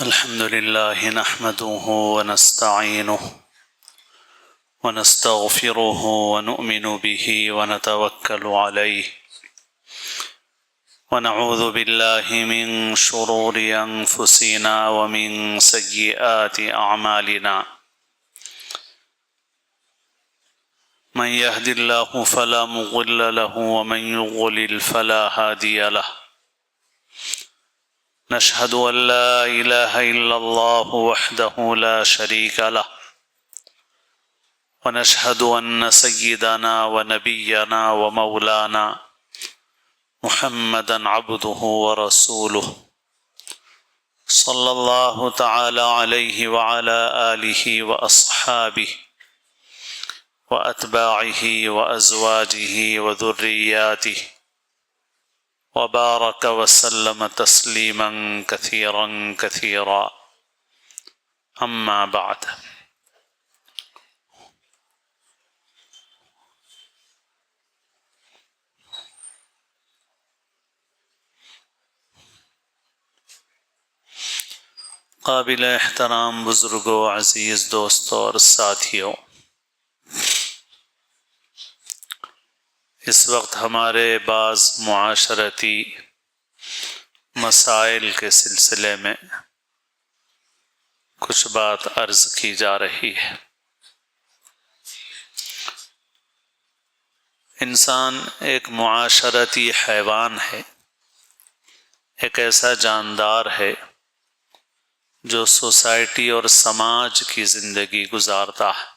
الحمد لله نحمده ونستعينه ونستغفره ونؤمن به ونتوكل عليه ونعوذ بالله من شرور أنفسنا ومن سيئات أعمالنا من يهد الله فلا مضل له ومن يضلل فلا هادي له نشهد أن لا إله إلا الله وحده لا شريك له ونشهد أن سيدنا ونبينا ومولانا محمدا عبده ورسوله صلى الله تعالى عليه وعلى آله وأصحابه وأتباعه وأزواجه وذرياته وبارك وسلم تسليما كثيرا كثيرا أما بعد قابل احترام بزرگوں، عزیز دوستوں اور ساتھیوں، اس وقت ہمارے بعض معاشرتی مسائل کے سلسلے میں کچھ بات عرض کی جا رہی ہے۔ انسان ایک معاشرتی حیوان ہے، ایک ایسا جاندار ہے جو سوسائٹی اور سماج کی زندگی گزارتا ہے،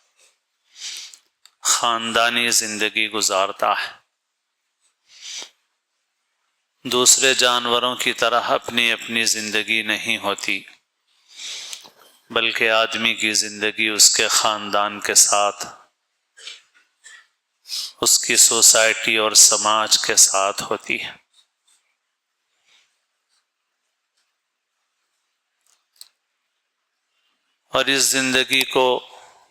خاندانی زندگی گزارتا ہے۔ دوسرے جانوروں کی طرح اپنی اپنی زندگی نہیں ہوتی، بلکہ آدمی کی زندگی اس کے خاندان کے ساتھ، اس کی سوسائٹی اور سماج کے ساتھ ہوتی ہے۔ اور اس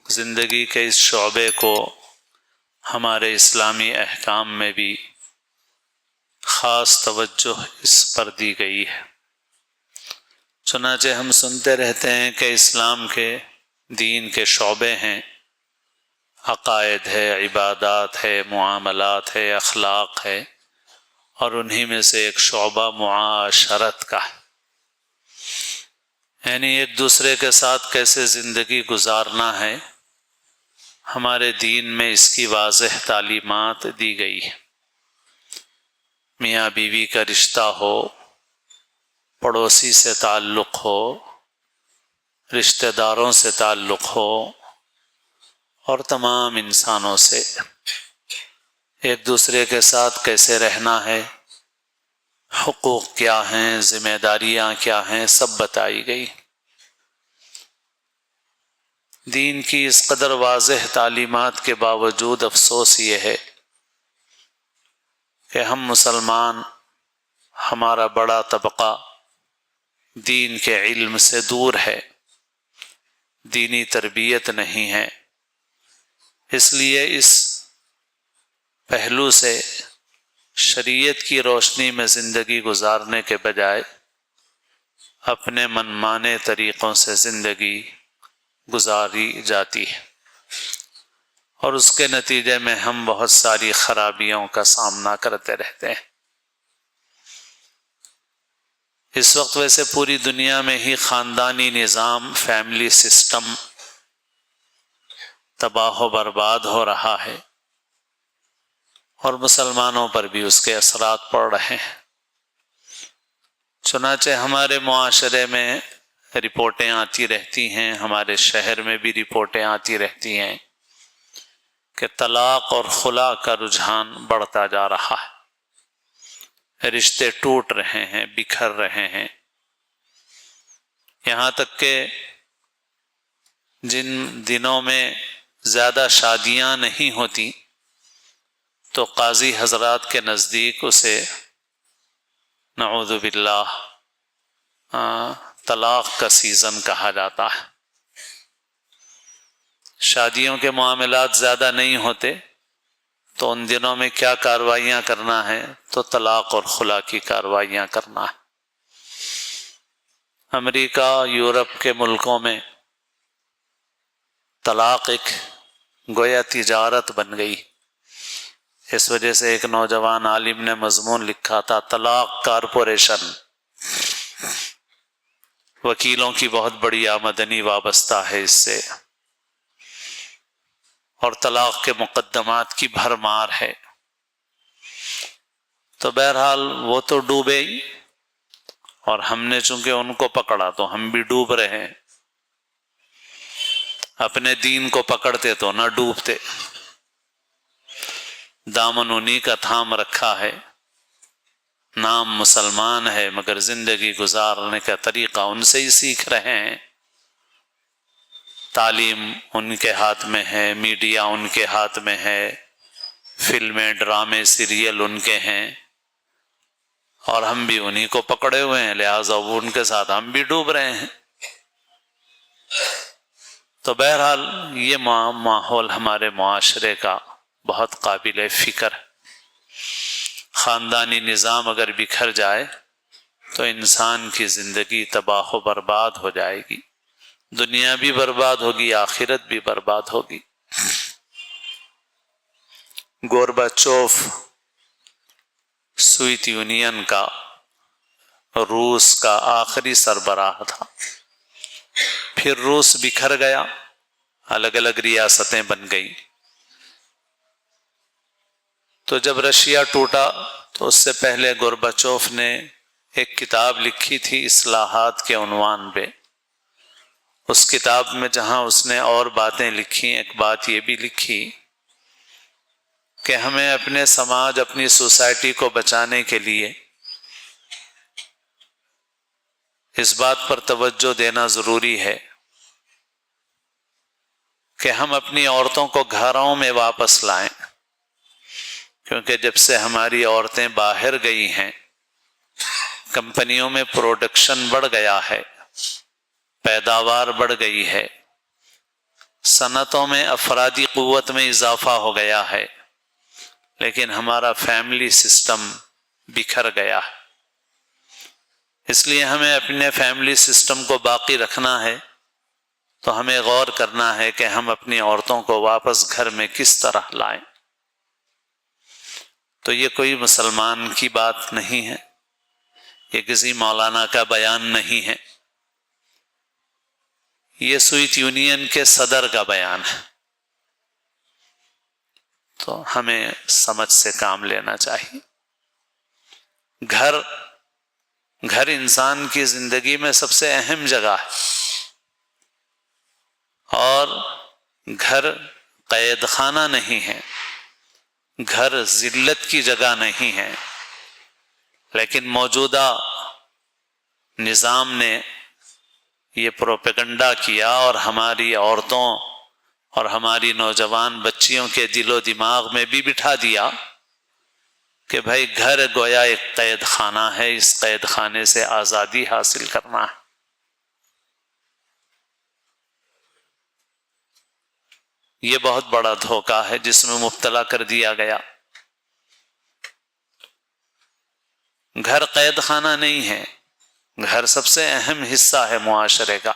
زندگی کے اس شعبے کو ہمارے اسلامی احکام میں بھی خاص توجہ اس پر دی گئی ہے۔ چنانچہ ہم سنتے رہتے ہیں کہ اسلام کے دین کے شعبے ہیں، عقائد ہے، عبادات ہے، معاملات ہے، اخلاق ہے، اور انہی میں سے ایک شعبہ معاشرت کا ہے، یعنی ایک دوسرے کے ساتھ کیسے زندگی گزارنا ہے۔ ہمارے دین میں اس کی واضح تعلیمات دی گئی ہے۔ میاں بیوی کا رشتہ ہو، پڑوسی سے تعلق ہو، رشتہ داروں سے تعلق ہو، اور تمام انسانوں سے ایک دوسرے کے ساتھ کیسے رہنا ہے، حقوق کیا ہیں، ذمہ داریاں کیا ہیں، سب بتائی گئی۔ دین کی اس قدر واضح تعلیمات کے باوجود افسوس یہ ہے کہ ہم مسلمان، ہمارا بڑا طبقہ دین کے علم سے دور ہے، دینی تربیت نہیں ہے۔ اس لیے اس پہلو سے شریعت کی روشنی میں زندگی گزارنے کے بجائے اپنے من مانے طریقوں سے زندگی گزاری جاتی ہے، اور اس کے نتیجے میں ہم بہت ساری خرابیوں کا سامنا کرتے رہتے ہیں۔ اس وقت ویسے پوری دنیا میں ہی خاندانی نظام، فیملی سسٹم تباہ و برباد ہو رہا ہے، اور مسلمانوں پر بھی اس کے اثرات پڑ رہے ہیں۔ چنانچہ ہمارے معاشرے میں رپورٹیں آتی رہتی ہیں، ہمارے شہر میں بھی رپورٹیں آتی رہتی ہیں کہ طلاق اور خلا کا رجحان بڑھتا جا رہا ہے، رشتے ٹوٹ رہے ہیں، بکھر رہے ہیں، یہاں تک کہ جن دنوں میں زیادہ شادیاں نہیں ہوتی تو قاضی حضرات کے نزدیک اسے نعوذ باللہ طلاق کا سیزن کہا جاتا ہے۔ شادیوں کے معاملات زیادہ نہیں ہوتے تو ان دنوں میں کیا کارروائیاں کرنا ہے، تو طلاق اور خلا کی کارروائیاں کرنا ہے۔ امریکہ یورپ کے ملکوں میں طلاق ایک گویا تجارت بن گئی. اس وجہ سے ایک نوجوان عالم نے مضمون لکھا تھا طلاق کارپوریشن. وکیلوں کی بہت بڑی آمدنی وابستہ ہے اس سے، اور طلاق کے مقدمات کی بھرمار ہے. تو بہرحال وہ تو ڈوبے ہی، اور ہم نے چونکہ ان کو پکڑا تو ہم بھی ڈوب رہے ہیں. اپنے دین کو پکڑتے تو نہ ڈوبتے. دامن انہی کا تھام رکھا ہے، نام مسلمان ہے مگر زندگی گزارنے کا طریقہ ان سے ہی سیکھ رہے ہیں. تعلیم ان کے ہاتھ میں ہے، میڈیا ان کے ہاتھ میں ہے، فلمیں ڈرامے سیریل ان کے ہیں، اور ہم بھی انہی کو پکڑے ہوئے ہیں، لہٰذا وہ ان کے ساتھ ہم بھی ڈوب رہے ہیں. تو بہرحال یہ ماحول ہمارے معاشرے کا بہت قابل فکر ہے. خاندانی نظام اگر بکھر جائے تو انسان کی زندگی تباہ و برباد ہو جائے گی، دنیا بھی برباد ہوگی، آخرت بھی برباد ہوگی. گورباچوف سوویت یونین کا، روس کا آخری سربراہ تھا. پھر روس بکھر گیا، الگ الگ ریاستیں بن گئی. تو جب رشیا ٹوٹا تو اس سے پہلے گورباچوف نے ایک کتاب لکھی تھی اصلاحات کے عنوان پہ. اس کتاب میں جہاں اس نے اور باتیں لکھی، ایک بات یہ بھی لکھی کہ ہمیں اپنے سماج، اپنی سوسائٹی کو بچانے کے لیے اس بات پر توجہ دینا ضروری ہے کہ ہم اپنی عورتوں کو گھروں میں واپس لائیں، کیونکہ جب سے ہماری عورتیں باہر گئی ہیں، کمپنیوں میں پروڈکشن بڑھ گیا ہے، پیداوار بڑھ گئی ہے، صنعتوں میں افرادی قوت میں اضافہ ہو گیا ہے، لیکن ہمارا فیملی سسٹم بکھر گیا ہے. اس لیے ہمیں اپنے فیملی سسٹم کو باقی رکھنا ہے تو ہمیں غور کرنا ہے کہ ہم اپنی عورتوں کو واپس گھر میں کس طرح لائیں. تو یہ کوئی مسلمان کی بات نہیں ہے، یہ کسی مولانا کا بیان نہیں ہے، یہ سوویت یونین کے صدر کا بیان ہے. تو ہمیں سمجھ سے کام لینا چاہیے. گھر انسان کی زندگی میں سب سے اہم جگہ ہے، اور گھر قید خانہ نہیں ہے، گھر ذلت کی جگہ نہیں ہے. لیکن موجودہ نظام نے یہ پروپیگنڈا کیا اور ہماری عورتوں اور ہماری نوجوان بچیوں کے دل و دماغ میں بھی بٹھا دیا کہ بھائی گھر گویا ایک قید خانہ ہے، اس قید خانے سے آزادی حاصل کرنا ہے. یہ بہت بڑا دھوکہ ہے جس میں مبتلا کر دیا گیا. گھر قید خانہ نہیں ہے، گھر سب سے اہم حصہ ہے معاشرے کا،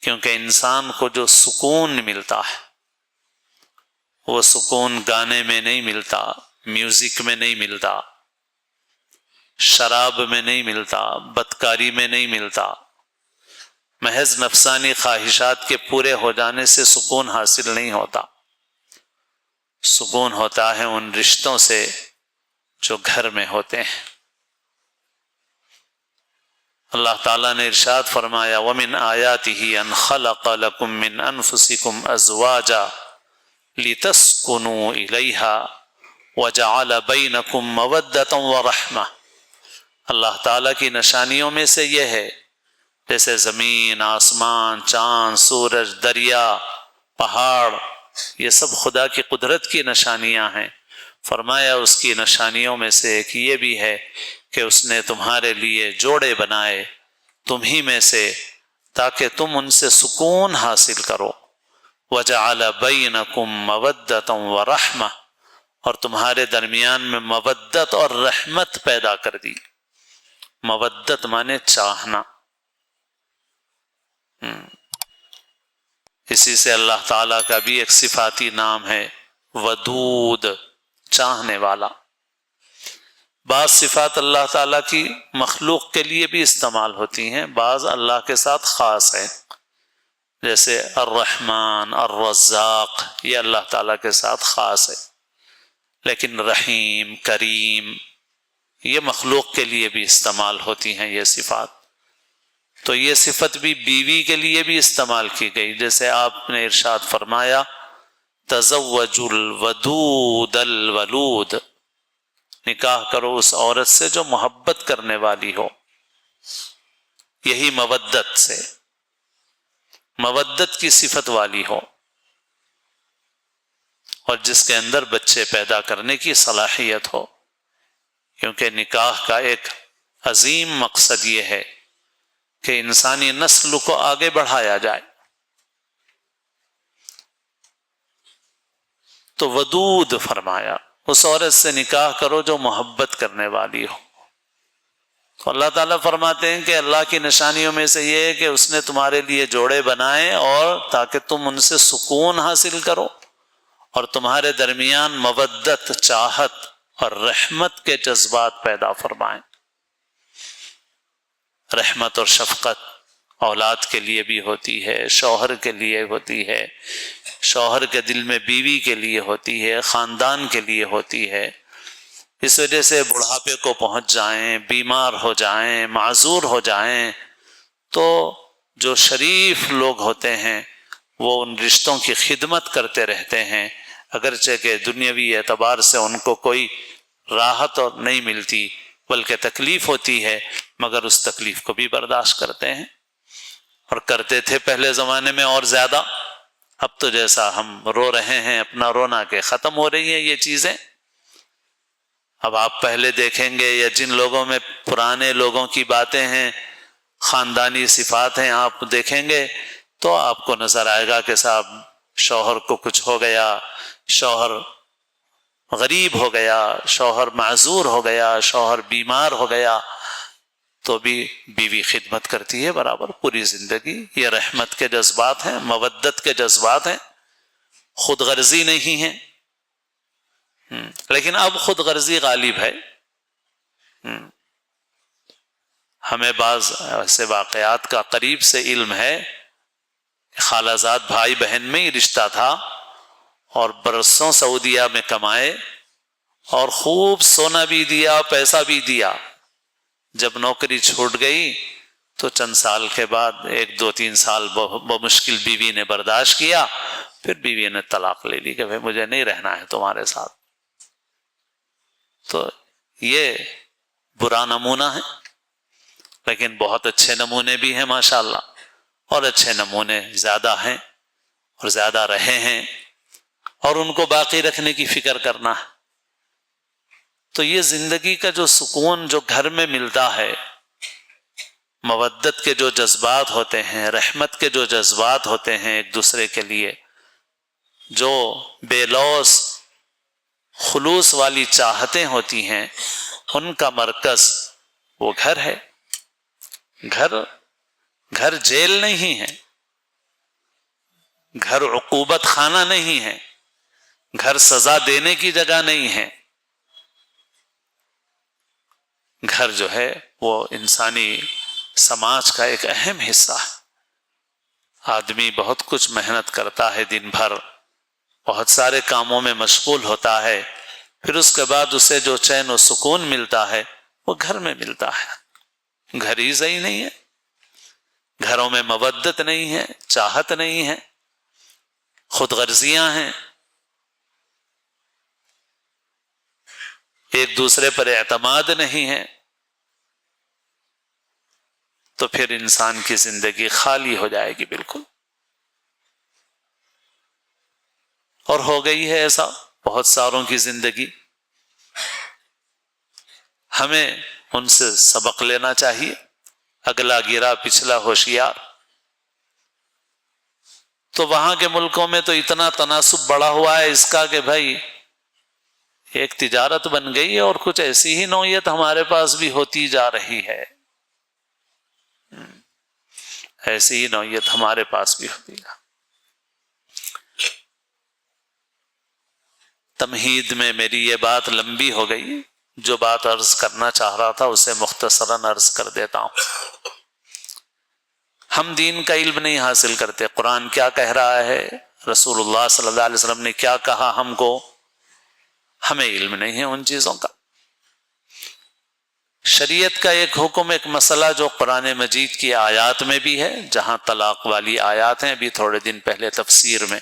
کیونکہ انسان کو جو سکون ملتا ہے وہ سکون گانے میں نہیں ملتا، میوزک میں نہیں ملتا، شراب میں نہیں ملتا، بدکاری میں نہیں ملتا. محض نفسانی خواہشات کے پورے ہو جانے سے سکون حاصل نہیں ہوتا. سکون ہوتا ہے ان رشتوں سے جو گھر میں ہوتے ہیں. اللہ تعالیٰ نے ارشاد فرمایا وَمِنْ آيَاتِهِ أَنْ خَلَقَ لَكُم مِّنْ أَنفُسِكُمْ أَزْوَاجًا لِتَسْكُنُوا إِلَيْهَا وَجَعَلَ بَيْنَكُم مَّوَدَّةً وَرَحْمَةً. اللہ تعالیٰ کی نشانیوں میں سے یہ ہے، جیسے زمین، آسمان، چاند، سورج، دریا، پہاڑ، یہ سب خدا کی قدرت کی نشانیاں ہیں. فرمایا اس کی نشانیوں میں سے ایک یہ بھی ہے کہ اس نے تمہارے لیے جوڑے بنائے تمہیں میں سے، تاکہ تم ان سے سکون حاصل کرو. وَجَعَلَ بَيْنَكُم مَّوَدَّةً وَرَحْمَةً، اور تمہارے درمیان میں مودت اور رحمت پیدا کر دی. مودت مانے چاہنا، اسی سے اللہ تعالیٰ کا بھی ایک صفاتی نام ہے ودود، چاہنے والا۔ بعض صفات اللہ تعالیٰ کی مخلوق کے لیے بھی استعمال ہوتی ہیں، بعض اللہ کے ساتھ خاص ہے، جیسے الرحمن، الرزاق، یہ اللہ تعالیٰ کے ساتھ خاص ہے۔ لیکن رحیم، کریم، یہ مخلوق کے لیے بھی استعمال ہوتی ہیں یہ صفات۔ تو یہ صفت بھی بیوی کے لیے بھی استعمال کی گئی، جیسے آپ نے ارشاد فرمایا تزوج الودود الولود، نکاح کرو اس عورت سے جو محبت کرنے والی ہو، یہی مودت سے، مودت کی صفت والی ہو، اور جس کے اندر بچے پیدا کرنے کی صلاحیت ہو، کیونکہ نکاح کا ایک عظیم مقصد یہ ہے کہ انسانی نسل کو آگے بڑھایا جائے۔ تو ودود فرمایا، اس عورت سے نکاح کرو جو محبت کرنے والی ہو۔ تو اللہ تعالیٰ فرماتے ہیں کہ اللہ کی نشانیوں میں سے یہ ہے کہ اس نے تمہارے لیے جوڑے بنائے، اور تاکہ تم ان سے سکون حاصل کرو اور تمہارے درمیان مودت، چاہت اور رحمت کے جذبات پیدا فرمائیں۔ رحمت اور شفقت اولاد کے لیے بھی ہوتی ہے، شوہر کے لیے ہوتی ہے، شوہر کے دل میں بیوی کے لیے ہوتی ہے، خاندان کے لیے ہوتی ہے۔ اس وجہ سے بڑھاپے کو پہنچ جائیں، بیمار ہو جائیں، معذور ہو جائیں، تو جو شریف لوگ ہوتے ہیں وہ ان رشتوں کی خدمت کرتے رہتے ہیں، اگرچہ کہ دنیاوی اعتبار سے ان کو کوئی راحت اور نہیں ملتی بلکہ تکلیف ہوتی ہے، مگر اس تکلیف کو بھی برداشت کرتے ہیں، اور کرتے تھے پہلے زمانے میں اور زیادہ۔ اب تو جیسا ہم رو رہے ہیں اپنا رونا کہ ختم ہو رہی ہیں یہ چیزیں۔ اب آپ پہلے دیکھیں گے، یا جن لوگوں میں پرانے لوگوں کی باتیں ہیں، خاندانی صفات ہیں، آپ دیکھیں گے تو آپ کو نظر آئے گا کہ صاحب شوہر کو کچھ ہو گیا، شوہر غریب ہو گیا، شوہر معذور ہو گیا، شوہر بیمار ہو گیا، تو بھی بیوی خدمت کرتی ہے برابر پوری زندگی۔ یہ رحمت کے جذبات ہیں، مودت کے جذبات ہیں، خود غرضی نہیں ہے۔ لیکن اب خود غرضی غالب ہے۔ ہمیں بعض ایسے واقعات کا قریب سے علم ہے، خالہ زاد بھائی بہن میں ہی رشتہ تھا، اور برسوں سعودیہ میں کمائے اور خوب سونا بھی دیا، پیسہ بھی دیا۔ جب نوکری چھوٹ گئی تو چند سال کے بعد، 1-2-3 سال بمشکل بیوی نے برداشت کیا، پھر بیوی نے طلاق لے لی کہ بھائی مجھے نہیں رہنا ہے تمہارے ساتھ۔ تو یہ برا نمونہ ہے، لیکن بہت اچھے نمونے بھی ہیں ماشاءاللہ، اور اچھے نمونے زیادہ ہیں اور زیادہ رہے ہیں، اور ان کو باقی رکھنے کی فکر کرنا ہے۔ تو یہ زندگی کا جو سکون جو گھر میں ملتا ہے، مودت کے جو جذبات ہوتے ہیں، رحمت کے جو جذبات ہوتے ہیں ایک دوسرے کے لیے، جو بے لوث خلوص والی چاہتیں ہوتی ہیں، ان کا مرکز وہ گھر ہے۔ گھر جیل نہیں ہے، گھر عقوبت خانہ نہیں ہے، گھر سزا دینے کی جگہ نہیں ہے۔ گھر جو ہے وہ انسانی سماج کا ایک اہم حصہ ہے۔ آدمی بہت کچھ محنت کرتا ہے دن بھر، بہت سارے کاموں میں مشغول ہوتا ہے، پھر اس کے بعد اسے جو چین و سکون ملتا ہے وہ گھر میں ملتا ہے۔ گھر ہی صحیح نہیں ہے، گھروں میں مودت نہیں ہے، چاہت نہیں ہے، خود غرضیاں ہیں، ایک دوسرے پر اعتماد نہیں ہے، تو پھر انسان کی زندگی خالی ہو جائے گی بالکل۔ اور ہو گئی ہے ایسا بہت ساروں کی زندگی۔ ہمیں ان سے سبق لینا چاہیے، اگلا گرا پچھلا ہوشیار۔ تو وہاں کے ملکوں میں تو اتنا تناسب بڑا ہوا ہے اس کا کہ بھائی ایک تجارت بن گئی، اور کچھ ایسی ہی نوعیت ہمارے پاس بھی ہوتی جا رہی ہے۔ ایسی ہی نوعیت ہمارے پاس بھی ہوتی ہے۔ تمہید میں میری یہ بات لمبی ہو گئی، جو بات عرض کرنا چاہ رہا تھا اسے مختصراً عرض کر دیتا ہوں۔ ہم دین کا علم نہیں حاصل کرتے، قرآن کیا کہہ رہا ہے، رسول اللہ صلی اللہ علیہ وسلم نے کیا کہا ہم کو، ہمیں علم نہیں ہے ان چیزوں کا۔ شریعت کا ایک حکم، ایک مسئلہ جو قرآن مجید کی آیات میں بھی ہے، جہاں طلاق والی آیات ہیں، ابھی تھوڑے دن پہلے تفسیر میں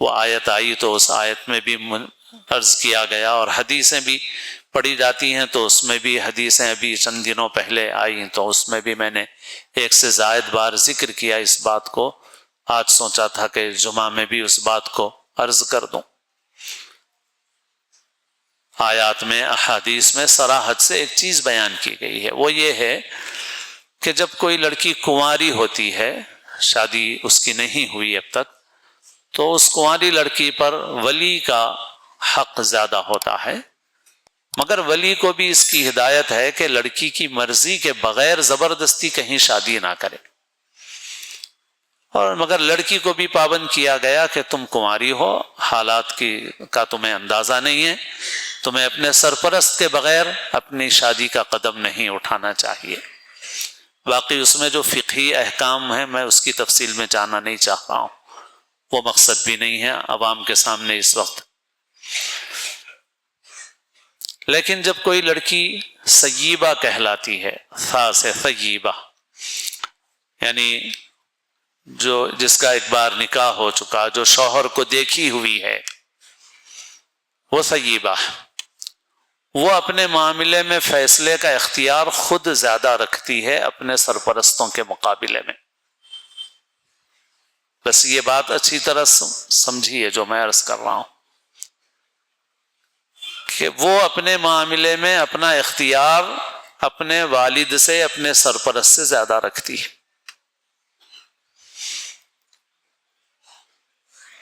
وہ آیت آئی تو اس آیت میں بھی عرض کیا گیا، اور حدیثیں بھی پڑھی جاتی ہیں تو اس میں بھی حدیثیں ابھی چند دنوں پہلے آئیں تو اس میں بھی میں نے ایک سے زائد بار ذکر کیا اس بات کو۔ آج سوچا تھا کہ جمعہ میں بھی اس بات کو عرض کر دوں۔ آیات میں، احادیث میں صراحت سے ایک چیز بیان کی گئی ہے، وہ یہ ہے کہ جب کوئی لڑکی کنواری ہوتی ہے، شادی اس کی نہیں ہوئی اب تک، تو اس کنواری لڑکی پر ولی کا حق زیادہ ہوتا ہے، مگر ولی کو بھی اس کی ہدایت ہے کہ لڑکی کی مرضی کے بغیر زبردستی کہیں شادی نہ کرے، اور مگر لڑکی کو بھی پابند کیا گیا کہ تم کنواری ہو، حالات کا تمہیں اندازہ نہیں ہے، تمہیں اپنے سرپرست کے بغیر اپنی شادی کا قدم نہیں اٹھانا چاہیے۔ باقی اس میں جو فقہی احکام ہیں میں اس کی تفصیل میں جانا نہیں چاہ رہا ہوں، وہ مقصد بھی نہیں ہے عوام کے سامنے اس وقت۔ لیکن جب کوئی لڑکی سیبہ کہلاتی ہے، فا سے طیبہ، یعنی جس کا ایک بار نکاح ہو چکا، جو شوہر کو دیکھی ہوئی ہے، وہ سیبہ، وہ اپنے معاملے میں فیصلے کا اختیار خود زیادہ رکھتی ہے اپنے سرپرستوں کے مقابلے میں۔ بس یہ بات اچھی طرح سمجھیے جو میں عرض کر رہا ہوں، کہ وہ اپنے معاملے میں اپنا اختیار اپنے والد سے، اپنے سرپرست سے زیادہ رکھتی ہے۔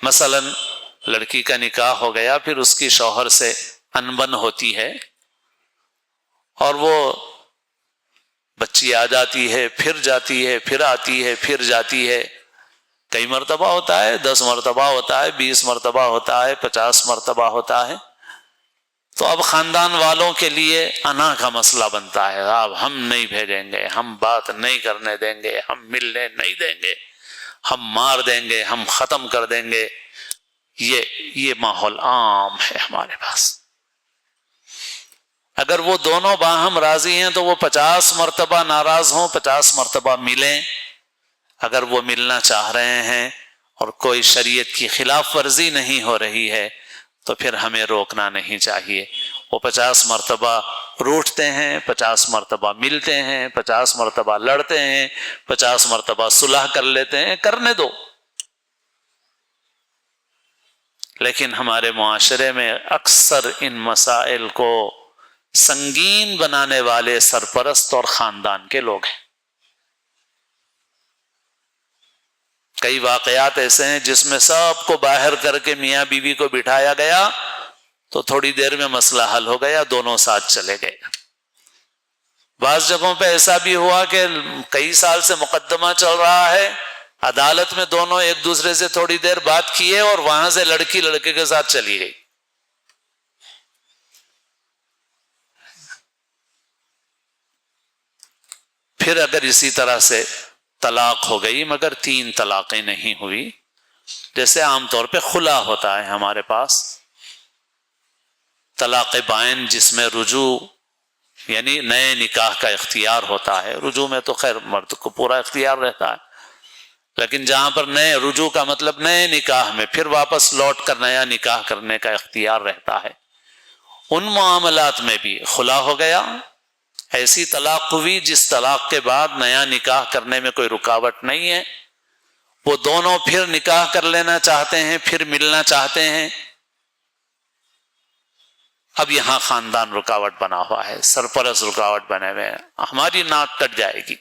مثلا لڑکی کا نکاح ہو گیا، پھر اس کی شوہر سے انبن ہوتی ہے، اور وہ بچی آ جاتی ہے، پھر جاتی ہے، پھر آتی ہے، پھر جاتی ہے، کئی مرتبہ ہوتا ہے، 10 مرتبہ ہوتا ہے، 20 مرتبہ ہوتا ہے، 50 مرتبہ ہوتا ہے، تو اب خاندان والوں کے لیے انا کا مسئلہ بنتا ہے، اب ہم نہیں بھیجیں گے، ہم بات نہیں کرنے دیں گے، ہم ملنے نہیں دیں گے، ہم مار دیں گے، ہم ختم کر دیں گے۔ یہ ماحول عام ہے ہمارے پاس۔ اگر وہ دونوں باہم راضی ہیں تو وہ 50 مرتبہ ناراض ہوں، 50 مرتبہ ملیں۔ اگر وہ ملنا چاہ رہے ہیں اور کوئی شریعت کی خلاف ورزی نہیں ہو رہی ہے تو پھر ہمیں روکنا نہیں چاہیے۔ وہ 50 مرتبہ روٹھتے ہیں، 50 مرتبہ ملتے ہیں، 50 مرتبہ لڑتے ہیں، 50 مرتبہ صلح کر لیتے ہیں، کرنے دو۔ لیکن ہمارے معاشرے میں اکثر ان مسائل کو سنگین بنانے والے سرپرست اور خاندان کے لوگ ہیں۔ کئی واقعات ایسے ہیں جس میں سب کو باہر کر کے میاں بیوی کو بٹھایا گیا تو تھوڑی دیر میں مسئلہ حل ہو گیا، دونوں ساتھ چلے گئے۔ بعض جگہوں پہ ایسا بھی ہوا کہ کئی سال سے مقدمہ چل رہا ہے، عدالت میں دونوں ایک دوسرے سے تھوڑی دیر بات کیے اور وہاں سے لڑکی لڑکے کے ساتھ چلی گئی۔ پھر اگر اسی طرح سے طلاق ہو گئی مگر 3 طلاقیں نہیں ہوئی، جیسے عام طور پہ خلا ہوتا ہے ہمارے پاس، طلاق بائن جس میں رجوع یعنی نئے نکاح کا اختیار ہوتا ہے، رجوع میں تو خیر مرد کو پورا اختیار رہتا ہے، لیکن جہاں پر نئے رجوع کا مطلب نئے نکاح میں پھر واپس لوٹ کر نیا نکاح کرنے کا اختیار رہتا ہے، ان معاملات میں بھی خلا ہو گیا، ایسی طلاق ہوئی جس طلاق کے بعد نیا نکاح کرنے میں کوئی رکاوٹ نہیں ہے، وہ دونوں پھر نکاح کر لینا چاہتے ہیں، پھر ملنا چاہتے ہیں، اب یہاں خاندان رکاوٹ بنا ہوا ہے، سرپرست رکاوٹ بنے ہوئے ہیں، ہماری ناک کٹ جائے گی،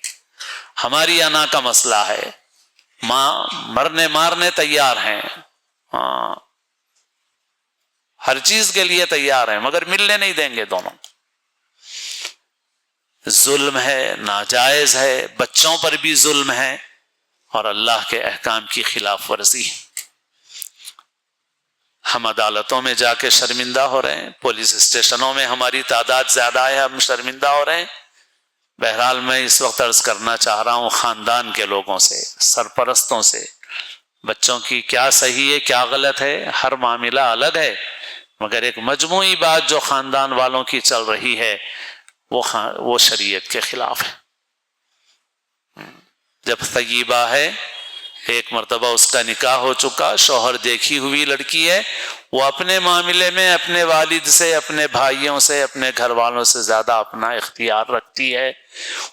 ہماری انا کا مسئلہ ہے، ماں مرنے مارنے تیار ہیں، ہاں ہر چیز کے لیے تیار ہیں، مگر ملنے نہیں دیں گے دونوں۔ ظلم ہے، ناجائز ہے، بچوں پر بھی ظلم ہے، اور اللہ کے احکام کی خلاف ورزی ہے۔ ہم عدالتوں میں جا کے شرمندہ ہو رہے ہیں، پولیس اسٹیشنوں میں ہماری تعداد زیادہ ہے، ہم شرمندہ ہو رہے ہیں۔ بہرحال میں اس وقت عرض کرنا چاہ رہا ہوں خاندان کے لوگوں سے، سرپرستوں سے، بچوں کی کیا صحیح ہے کیا غلط ہے، ہر معاملہ الگ ہے، مگر ایک مجموعی بات جو خاندان والوں کی چل رہی ہے وہ شریعت کے خلاف ہے۔ جب طیبہ ہے، ایک مرتبہ اس کا نکاح ہو چکا، شوہر دیکھی ہوئی لڑکی ہے، وہ اپنے معاملے میں اپنے والد سے، اپنے بھائیوں سے، اپنے گھر والوں سے زیادہ اپنا اختیار رکھتی ہے۔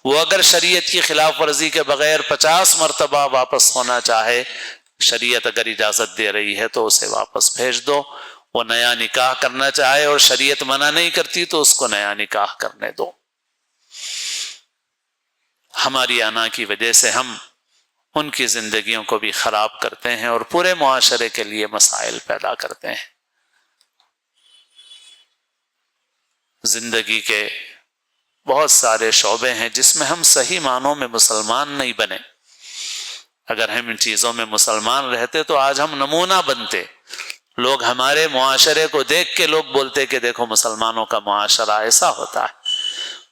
وہ اگر شریعت کی خلاف ورزی کے بغیر 50 مرتبہ واپس ہونا چاہے، شریعت اگر اجازت دے رہی ہے تو اسے واپس بھیج دو۔ وہ نیا نکاح کرنا چاہے اور شریعت منع نہیں کرتی تو اس کو نیا نکاح کرنے دو۔ ہماری انا کی وجہ سے ہم ان کی زندگیوں کو بھی خراب کرتے ہیں اور پورے معاشرے کے لیے مسائل پیدا کرتے ہیں۔ زندگی کے بہت سارے شعبے ہیں جس میں ہم صحیح معنوں میں مسلمان نہیں بنے۔ اگر ہم ان چیزوں میں مسلمان رہتے تو آج ہم نمونہ بنتے، لوگ ہمارے معاشرے کو دیکھ کے لوگ بولتے کہ دیکھو مسلمانوں کا معاشرہ ایسا ہوتا ہے،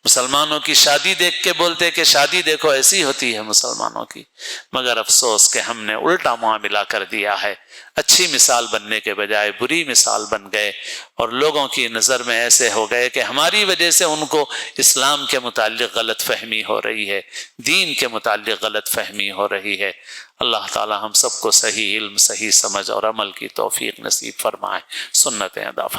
مسلمانوں کی شادی دیکھ کے بولتے کہ شادی دیکھو ایسی ہوتی ہے مسلمانوں کی۔ مگر افسوس کہ ہم نے الٹا معاملہ کر دیا ہے، اچھی مثال بننے کے بجائے بری مثال بن گئے، اور لوگوں کی نظر میں ایسے ہو گئے کہ ہماری وجہ سے ان کو اسلام کے متعلق غلط فہمی ہو رہی ہے، دین کے متعلق غلط فہمی ہو رہی ہے۔ اللہ تعالی ہم سب کو صحیح علم، صحیح سمجھ اور عمل کی توفیق نصیب فرمائے۔ سنتیں ادا فرمائے۔